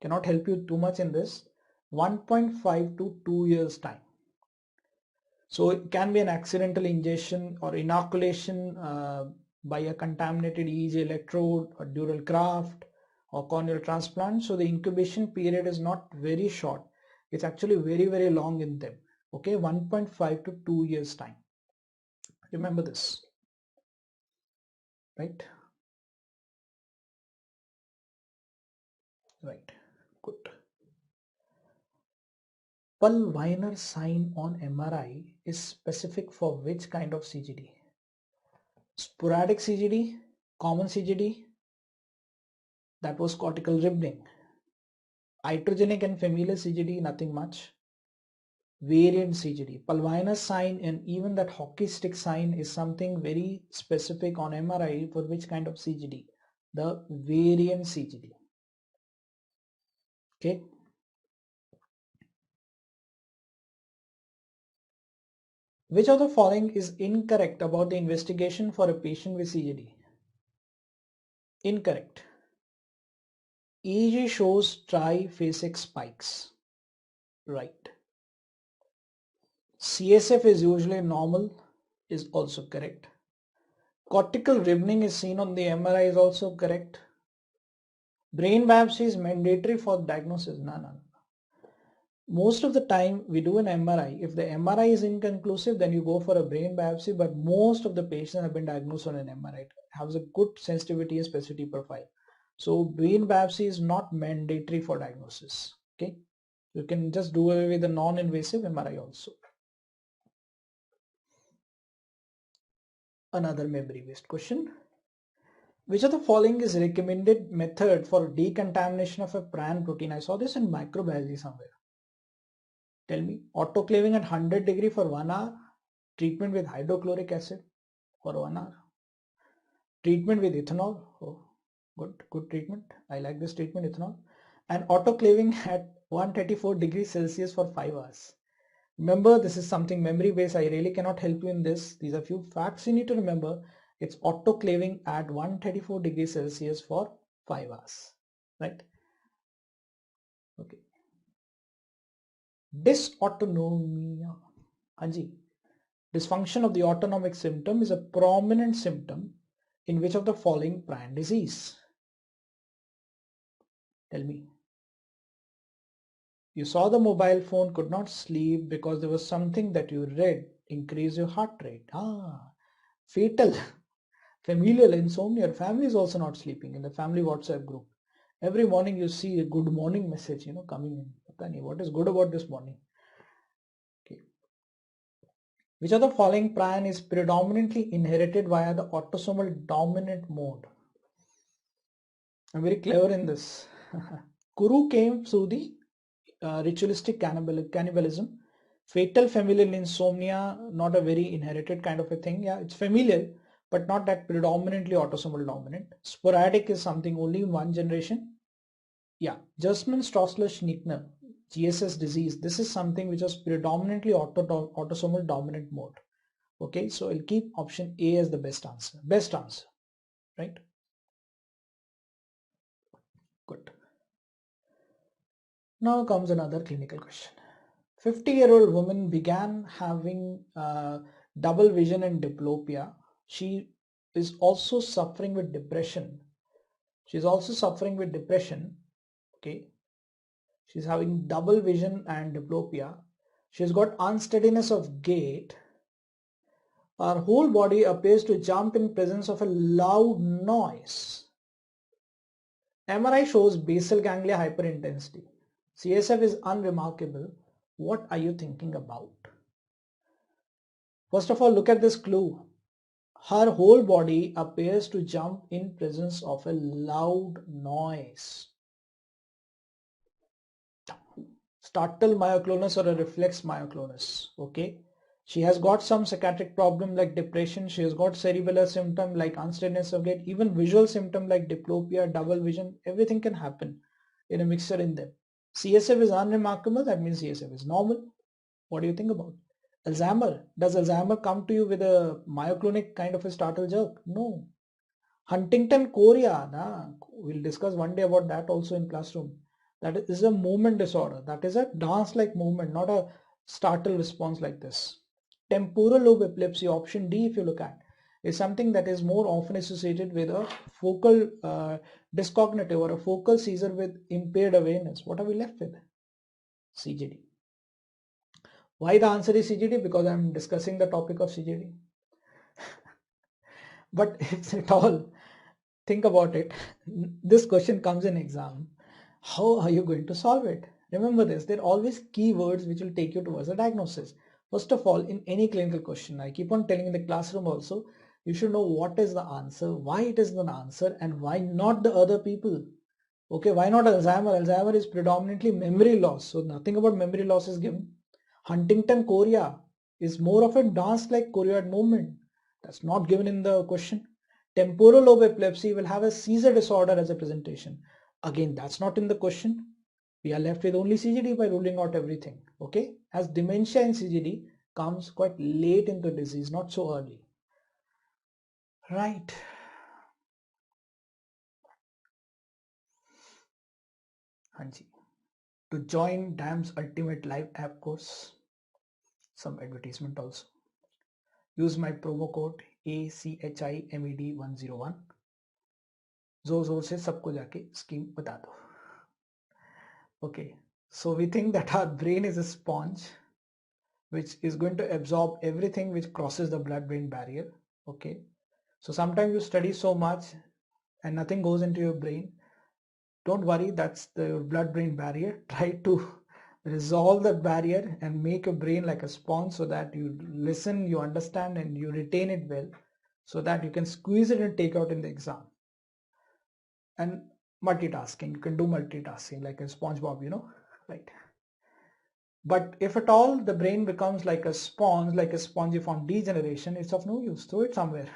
cannot help you too much in this. 1.5 to 2 years time. So it can be an accidental ingestion or inoculation by a contaminated EEG electrode or dural graft or corneal transplant. So the incubation period is not very short. It's actually very, very long in them. Okay, 1.5 to 2 years time. Remember this, right? Right, good. Pulvinar sign on MRI is specific for which kind of CJD? Sporadic CJD, common CJD, that was cortical ribboning. Iatrogenic and familial CJD, nothing much. Variant CJD, pulvinar sign, and even that hockey stick sign is something very specific on MRI for which kind of CJD? The variant CJD. Okay. Which of the following is incorrect about the investigation for a patient with CJD? Incorrect. EEG shows triphasic spikes. Right. CSF is usually normal is also correct. Cortical ribbing is seen on the MRI is also correct. Brain biopsy is mandatory for diagnosis. No. Most of the time we do an MRI. If the MRI is inconclusive, then you go for a brain biopsy, but most of the patients have been diagnosed on an MRI. It has a good sensitivity and specificity profile. So brain biopsy is not mandatory for diagnosis. Okay. You can just do away with the non-invasive MRI also. Another memory-based question. Which of the following is recommended method for decontamination of a prion protein? I saw this in microbiology somewhere. Tell me. Autoclaving at 100 degree for 1 hour. Treatment with hydrochloric acid for 1 hour. Treatment with ethanol. Oh, good treatment. I like this treatment, ethanol. And autoclaving at 134 degrees Celsius for 5 hours. Remember, this is something memory based. I really cannot help you in this. These are few facts you need to remember. It's autoclaving at 134 degrees Celsius for 5 hours. Right? Okay. Dysautonomia. Anji. Dysfunction of the autonomic symptom is a prominent symptom in which of the following Prion disease? Tell me. You saw the mobile phone, could not sleep because there was something that you read, increase your heart rate. Fatal. Familial insomnia. Family is also not sleeping in the family WhatsApp group. Every morning you see a good morning message, coming in. What is good about this morning? Okay. Which of the following prion is predominantly inherited via the autosomal dominant mode? I'm very clever in this. Kuru came through the ritualistic cannibalism. Fatal familial insomnia, not a very inherited kind of a thing. Yeah, it's familial, but not that predominantly autosomal dominant. Sporadic is something only in one generation. Yeah, Gerstmann-Straussler-Schnickler, GSS disease. This is something which is predominantly autosomal dominant mode. Okay, so I'll keep option A as the best answer. Best answer, right? Good. Now comes another clinical question. 50-year-old woman began having double vision and diplopia. She is also suffering with depression. She's also suffering with depression. Okay. She's having double vision and diplopia. She's got unsteadiness of gait. Her whole body appears to jump in presence of a loud noise. MRI shows basal ganglia hyperintensity. CSF is unremarkable. What are you thinking about? First of all, look at this clue. Her whole body appears to jump in presence of a loud noise. Startle myoclonus or a reflex myoclonus. Okay. She has got some psychiatric problem like depression. She has got cerebellar symptom like unsteadiness of gait. Even visual symptom like diplopia, double vision. Everything can happen in a mixture in them. CSF is unremarkable. That means CSF is normal. What do you think about Alzheimer? Does Alzheimer come to you with a myoclonic kind of a startle jerk? No. Huntington chorea. We'll discuss one day about that also in classroom. That is a movement disorder. That is a dance-like movement, not a startle response like this. Temporal lobe epilepsy, option D, if you look at, is something that is more often associated with a focal dyscognitive or a focal seizure with impaired awareness. What are we left with? CJD. Why the answer is CJD? Because I'm discussing the topic of CJD. But if at all, think about it. This question comes in exam. How are you going to solve it? Remember this, there are always keywords which will take you towards a diagnosis. First of all, in any clinical question, I keep on telling in the classroom also, you should know what is the answer, why it is the answer, and why not the other people. Okay, why not Alzheimer? Alzheimer is predominantly memory loss, so nothing about memory loss is given. Huntington chorea is more of a dance-like choreoid movement. That's not given in the question. temporal lobe epilepsy will have a seizure disorder as a presentation. Again, that's not in the question. We are left with only CJD by ruling out everything. Okay, as dementia in CJD comes quite late in the disease, not so early. Right. Hanji. To join DAMS Ultimate Live app course, some advertisement also. Use my promo code ACHIMED101. जोर जोर से सबको जाके scheme बता दो. Okay, so we think that our brain is a sponge which is going to absorb everything which crosses the blood-brain barrier. Okay, so sometimes you study so much and nothing goes into your brain. Don't worry, that's the blood-brain barrier. Try to resolve the barrier and make your brain like a sponge so that you listen, you understand, and you retain it well, so that you can squeeze it and take out in the exam. And multitasking, you can do multitasking like a SpongeBob, you know, right? But if at all the brain becomes like a sponge, like a spongiform degeneration, it's of no use. Throw it somewhere,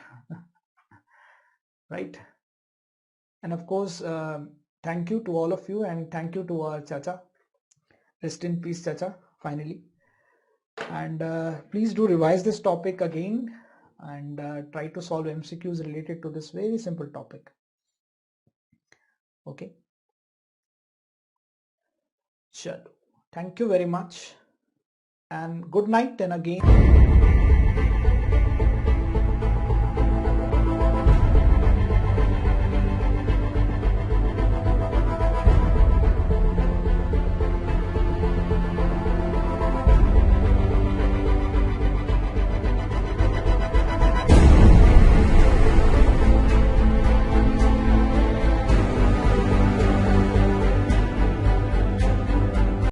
right? And of course, thank you to all of you, and thank you to our Chacha. Rest in peace, Chacha, finally. And please do revise this topic again and try to solve MCQs related to this very simple topic. Okay. Chalo. Thank you very much and good night then again.